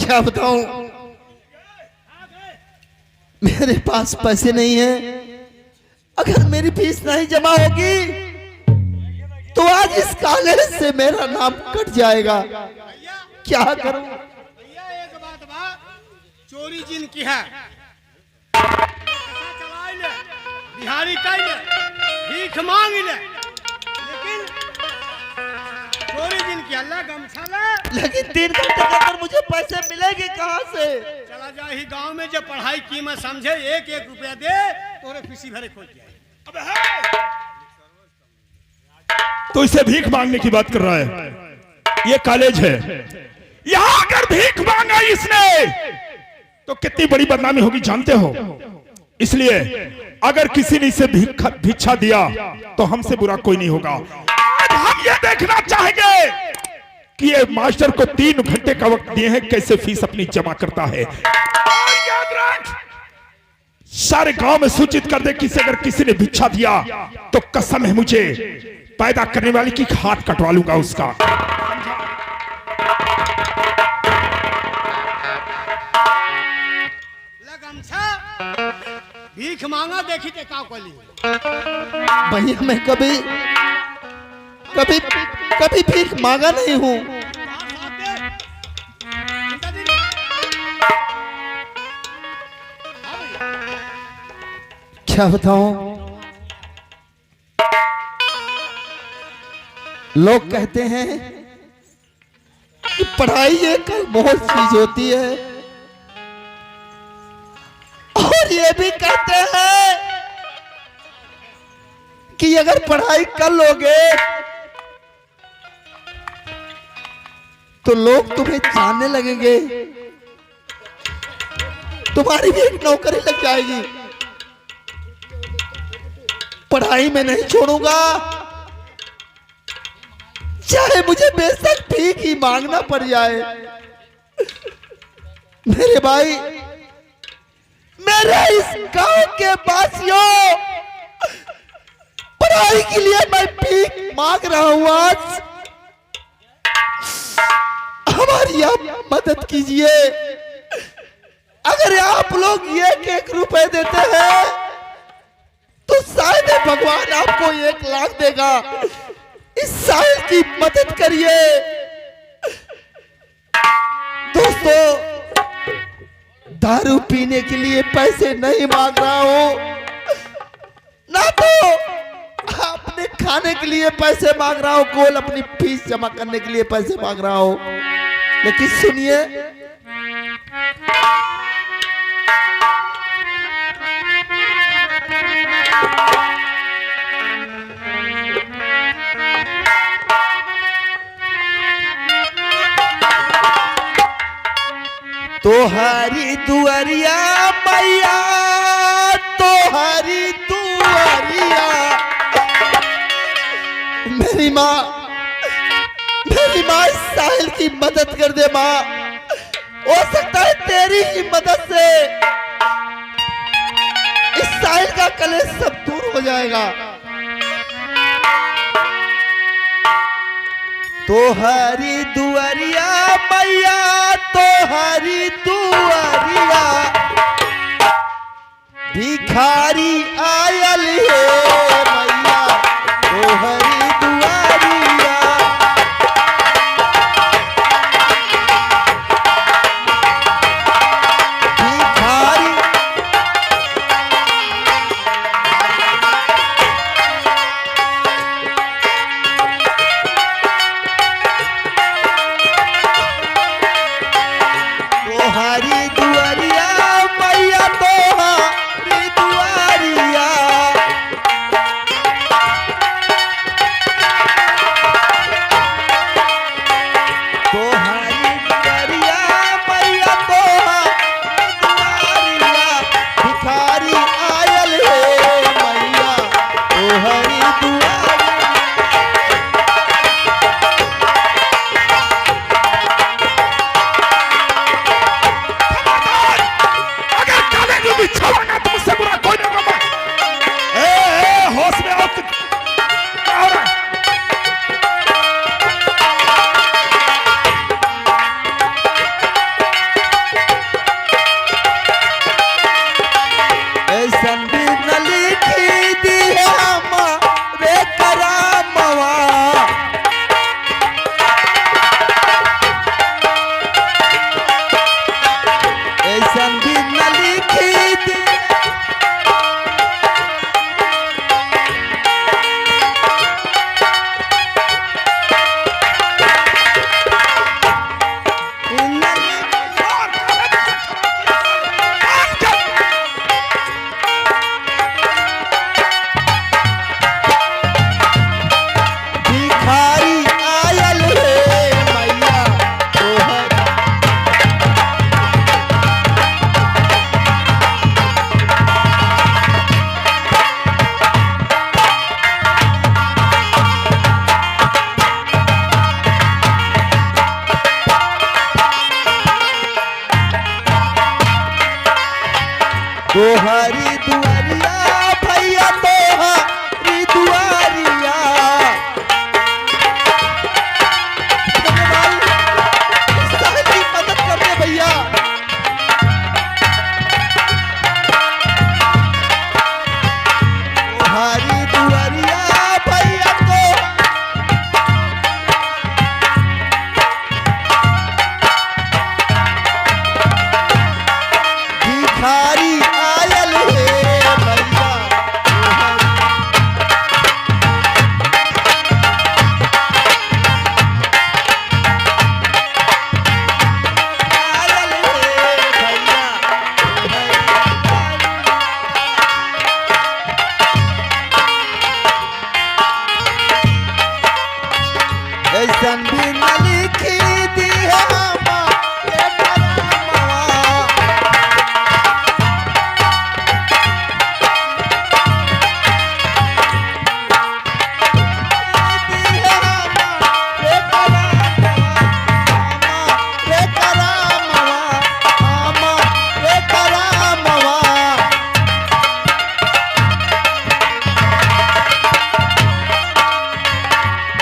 क्या बताऊं, मेरे पास पैसे नहीं है। अगर मेरी फीस नहीं जमा होगी तो आज इस कॉलेज से मेरा नाम कट जाएगा। क्या करूं? भैया एक बात बा, चोरी जिनकी है चलाई ले, बिहारी कई ले, भीख मांग ले, लेकिन चोरी जिनकी अल्लाह गमछा ले। लेकिन 3 घंटे के अंदर मुझे पैसे मिलेंगे कहाँ से? चला जा ही गांव में जब पढ़ाई कीमत समझे, 1-1 रुपया दे तोरे फीसी भरे खोल के आई। अबे है तो इसे भीख मांगने की बात कर रहा है। ये कॉलेज है, यहां अगर भीख मांगा इसने तो कितनी बड़ी बदनामी होगी जानते हो। इसलिए अगर किसी ने इसे भिक्षा दिया तो हमसे बुरा कोई नहीं होगा। आज हम ये देखना चाहेंगे कि ये मास्टर को 3 घंटे का वक्त दिए हैं, कैसे फीस अपनी जमा करता है। और याद रख, सारे गांव में सूचित कर दे कि अगर किसी ने भिक्षा दिया तो कसम है मुझे, पैदा करने वाली की हाथ कटवा लूंगा उसका। भीख मांगा देखी ते का कोली भैया मैं कभी कभी कभी भीख मांगा नहीं हूँ। क्या बताऊं, लोग कहते हैं कि पढ़ाई एक बहुत चीज होती है, और ये भी कहते हैं कि अगर पढ़ाई कर लोगे तो लोग तुम्हें जानने लगेंगे, तुम्हारी भी एक नौकरी लग जाएगी। पढ़ाई में नहीं छोड़ूंगा, चाहे मुझे बेशक भीख ही मांगना पड़ जाए। मेरे भाई, मेरे इस गांव के वासियों, पढ़ाई के लिए मैं भीख मांग रहा हूं। आज हमारी आप मदद कीजिए। अगर आप लोग 1-1 रुपए देते हैं तो शायद भगवान आपको 1 लाख देगा। इस साहिल की मदद करिए। दोस्तों, दारू पीने के लिए पैसे नहीं मांग रहा हूं, ना तो अपने खाने के लिए पैसे मांग रहा हूं, केवल अपनी फीस जमा करने के लिए पैसे मांग रहा हूं। लेकिन सुनिए, तोहारी दुआरिया मैया, तोहारी दुआरिया, मेरी माँ इस साहिल की मदद कर दे माँ। हो सकता है तेरी ही मदद से इस साहिल का कलेश सब दूर हो जाएगा। तोहारी दुआरिया मैया, तोहारी दुआरिया, भिखारी आयल है मैया, तोहारी दुआरिया। भिखारी तोहारी तोहरी दुआरिया भैया तोहरी दुआरिया। साहिल की मदद कर दे भैया। तोहरी दुआरिया भैया तो भिखारी आयल है भैया। आयल है भैया। ऐसन भी न लिखी दी है हमारे करमवा।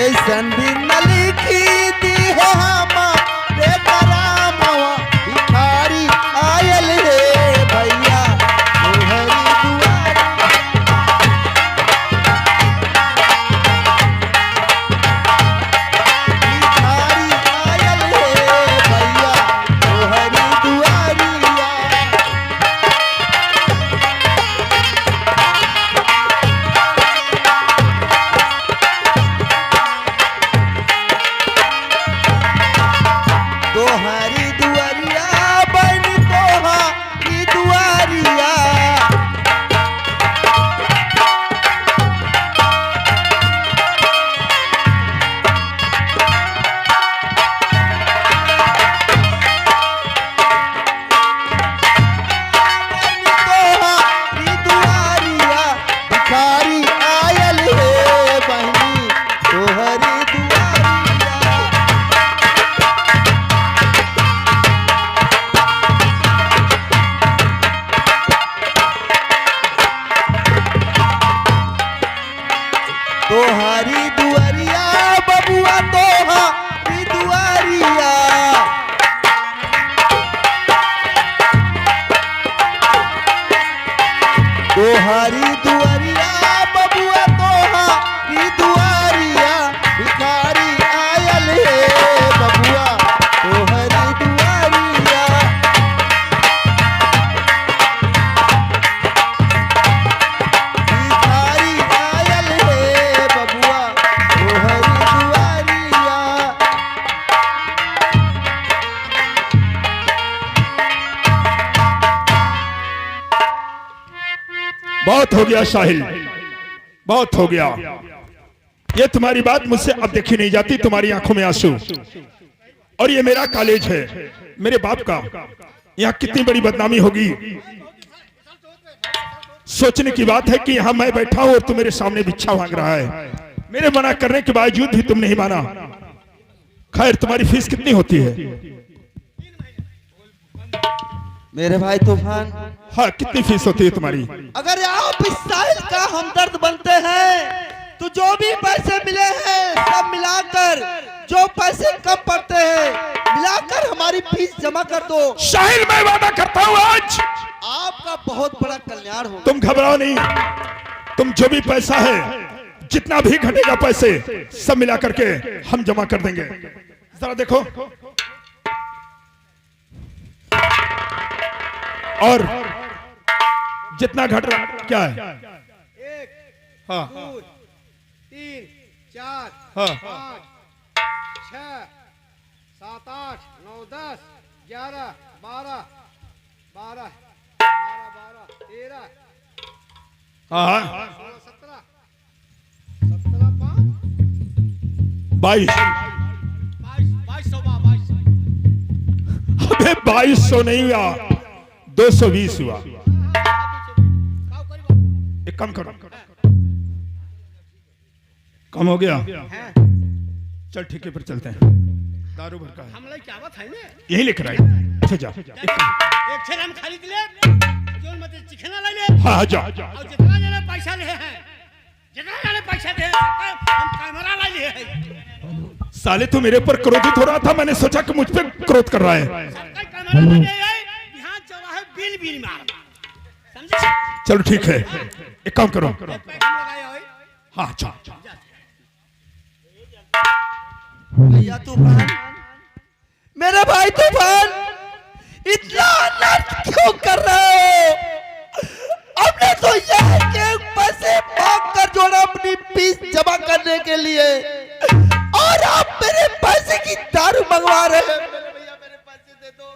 ऐसन भी न लिखी दी है हमारे करामवा। भिखारी आयल है भैया तोहरी दुआरिया। भिखारी आयल है भैया तोहरी दुआरिया। तोहरी दुआरिया बन तोहरी दुआरिया। तोहरी दुआरिया भिखारी आयल है बहनी तोहरी दुआरिया। तोहरी दुआरिया बबुआ तोहरी दुआरिया। तोहरी दुआरिया बबुआ तोहरी दुआरिया। भिखारी आयल है बबुआ तोहरी दुआरिया। भिखारी आयल है बबुआ तोहरी दुआरिया। बहुत हो गया साहिल, बहुत हो गया। ये तुम्हारी बात मुझसे अब देखी नहीं जाती, तुम्हारी आंखों में आंसू। और ये मेरा कॉलेज है, मेरे बाप का। यहाँ कितनी बड़ी बदनामी होगी। सोचने की बात है कि यहाँ मैं बैठा हूं और तू मेरे सामने भिक्षा मांग रहा है। मेरे मना करने के बावजूद भी तुम नहीं माना। खैर, तुम्हारी फीस कितनी होती है? मेरे भाई तूफान, हाँ, कितनी फीस होती है तुम्हारी? अगर आप इस साहिल का हमदर्द बनते हैं तो जो भी पैसे मिले हैं सब मिलाकर, जो पैसे कम पड़ते हैं मिलाकर हमारी फीस जमा कर दो। साहिल, मैं वादा करता हूँ आज आपका बहुत बड़ा कल्याण होगा। तुम घबराओ नहीं। तुम जो भी पैसा है, जितना भी घटेगा पैसे, सब मिला करके हम जमा कर देंगे। जरा देखो। और जितना घट रहा क्या है? 1 हाँ 2 3 4 हाँ 5 6 7 8 9 10 11 12 12 12 13 हाँ 17 17 5 22। 2200 अबे 2200 नहीं हुआ, 220 हुआ। एक कम करो, कम हो गया। चल ठीक है, फिर चलते हैं। दारू भर का है, हम लोग क्या बात है ना, यही लेकर आई। अच्छा जा। एक छेल हम खरीद ले। जोन मत चिखना ले ले हाँ जा और जितना जने पैसा ले हैं जितना जने पैसा दे हम कैमरा ले लिए हैं साले तू मेरे पर क्रोधित हो रहा था, मैंने सोचा कि मुझ पे क्रोध कर रहा है। सबका कैमरा ले लिए यहां चौराहे बिल बिल मार समझे। चलो ठीक है, एक काम करो। पैसा लगाया होई हाँ अच्छा भैया तूफान, मेरे भाई तूफान, इतना अनर्थ क्यों कर रहे हो? हमने तो यह के पैसे मांग कर जोड़ा अपनी फीस जमा करने के लिए, और आप मेरे पैसे की दारू मंगवा रहे हैं। भैया मेरे पैसे दे दो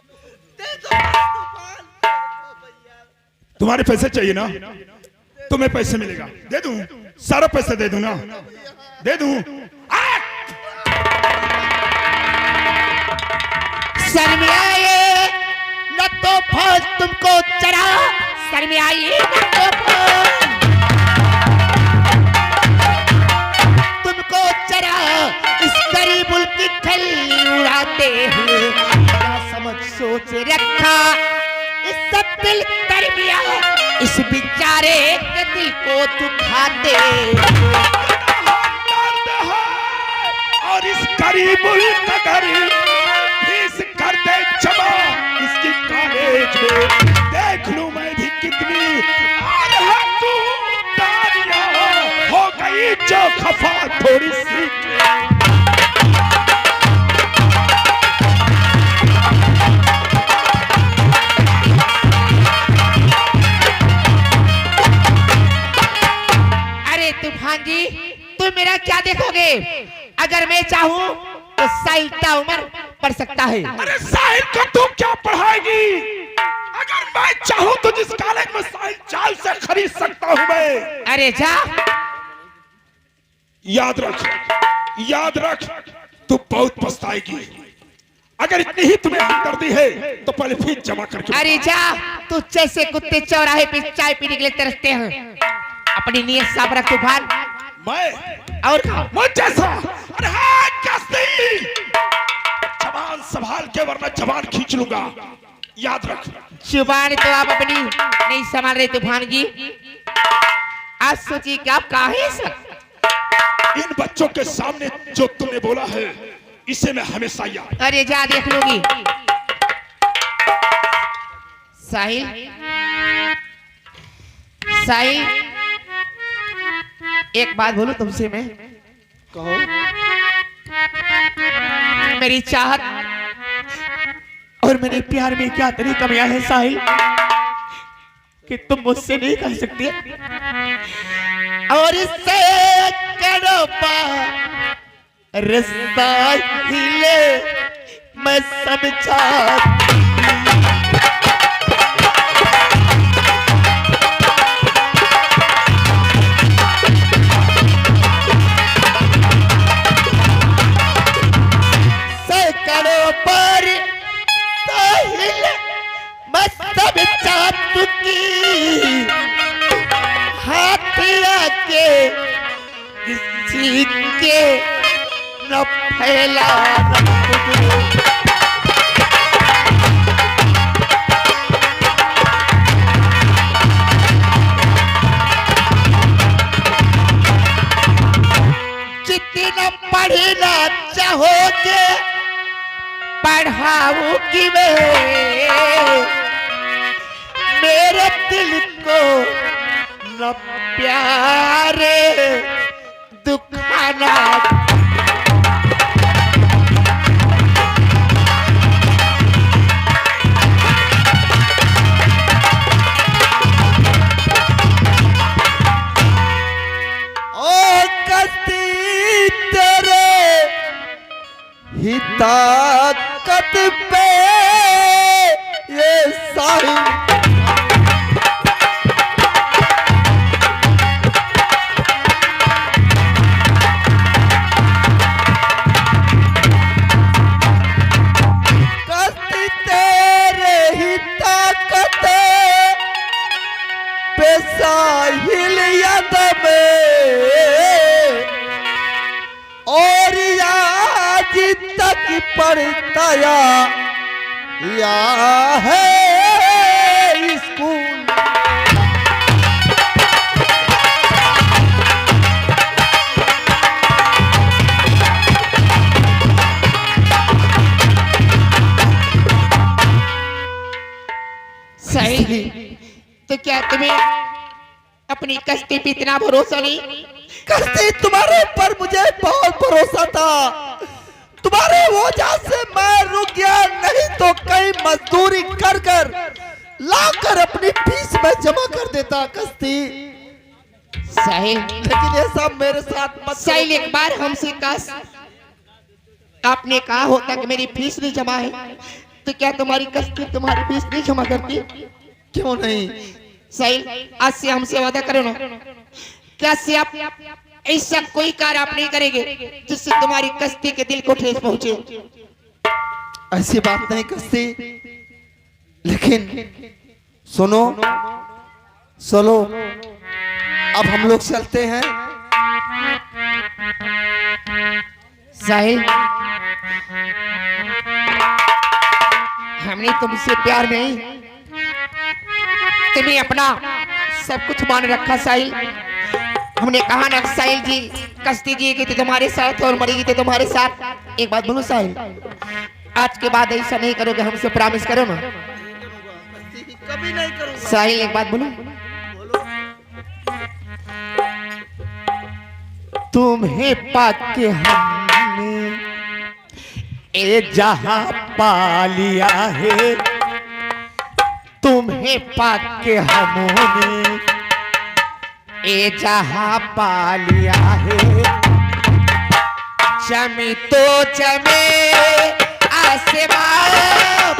तूफान, भैया। तुम्हारे पैसे चाहिए ना, तुम्हें पैसे मिलेगा, दे दूं, सारा पैसा दे दूं ना, दे दूं। शर्मियाए न तो फौज तुमको चढ़ा, शर्मियाए न तो फौज तुमको चढ़ा, इस गरीब की खली उड़ाते हुए क्या समझ सोच रखा, इस दिल तरबिया इस बेचारे के दिल को दुखाते और इस गरीबुल कदर फीस कर दे जमा इसकी कॉलेज में, देख लूं मैं भी कितनी और तू हो गई जो खफा थोड़ी सी। अरे तूफान जी, तुम मेरा क्या देखोगे? अगर मैं चाहूं तो साहिल का उम्र पढ़ सकता है। अरे साहिल को तू क्या पढ़ाएगी? अगर मैं चाहूं तो जिस कॉलेज में साहिल चाल से खरीद सकता हूं मैं। अरे जा, याद रख तू बहुत पछताएगी। अगर इतनी ही तुम्हें हमदर्दी है तो पहले फीस जमा करके। अरे जा, तू जैसे कुत्ते चौराहे पे चाय पीने के लिए तरसते हैं, अपनी नीयत साफ रख तूफान। मैं और मुझ जैसा अरे हाँ कसती जबान संभाल के, वरना जबान खींच लूंगा, याद रख। जुबान तो आप अपनी नहीं संभाल रहे तूफान जी। आज सोचिए कि आप कहाँ हैं सर? इन बच्चों के सामने जो तुमने बोला है इसे मैं हमेशा याद। अरे जा, देख लूंगी। साहिल, साहिल, एक बात बोलूं तुमसे मैं? कहो। मेरी चाहत और मेरे प्यार में क्या तेरी कमियां हैं साहिल कि तुम मुझसे नहीं कह सकती? और इससे करो पार रिश्ता हिले मैं समझा। के न फैला जितना पढ़ना चाहोगे पढ़ाऊंगी मैं, मेरे दिल को न प्यारे दुखाना। ओ कस्ती तेरे ही ताकत पे ये साहिल साहिल याद में और आज तक पढ़ता या है स्कूल। साहिल, तो क्या तुम्हें अपनी कश्ती पे इतना भरोसा नहीं? कश्ती तुम्हारे ऊपर मुझे बहुत भरोसा था, तुम्हारे वजह से मैं रुक गया, नहीं तो कई मजदूरी कर कर लाकर अपनी फीस में जमा कर देता कश्ती। साहिल, लेकिन ये सब मेरे साथ मत साहिल, एक बार हमसे काश आपने कहा होता कि मेरी फीस नहीं जमा है, तो क्या तुम्हारी कश्ती तुम्हारी फीस नहीं जमा करती? क्यों नहीं? साहिल, आज से हमसे वादा करो ना, क्या से आप ऐसा कोई कार्य आप नहीं करेंगे जिससे तुम्हारी कश्ती के दिल को ठेस पहुंचे? ऐसी बात नहीं कश्ती, लेकिन सुनो सुनो, अब हम लोग चलते हैं। साहिल, हमने तुमसे प्यार नहीं, तुम्हें अपना सब कुछ मान रखा साहिल। हमने कहा ना साहिल जी, कश्ती जिएगी तो तुम्हारे साथ और मरेगी तो तुम्हारे साथ। एक बात बोलो साहिल, आज के बाद ऐसा नहीं करोगे, हमसे प्रॉमिस करो ना। कभी नहीं करूंगा साहिल, एक बात बोलो। तुम्हें पाके हमने ए जहां पा लिया है, तुम्हें पाके हमने ए जहां पा लिया है। जमी तो जमे आसमां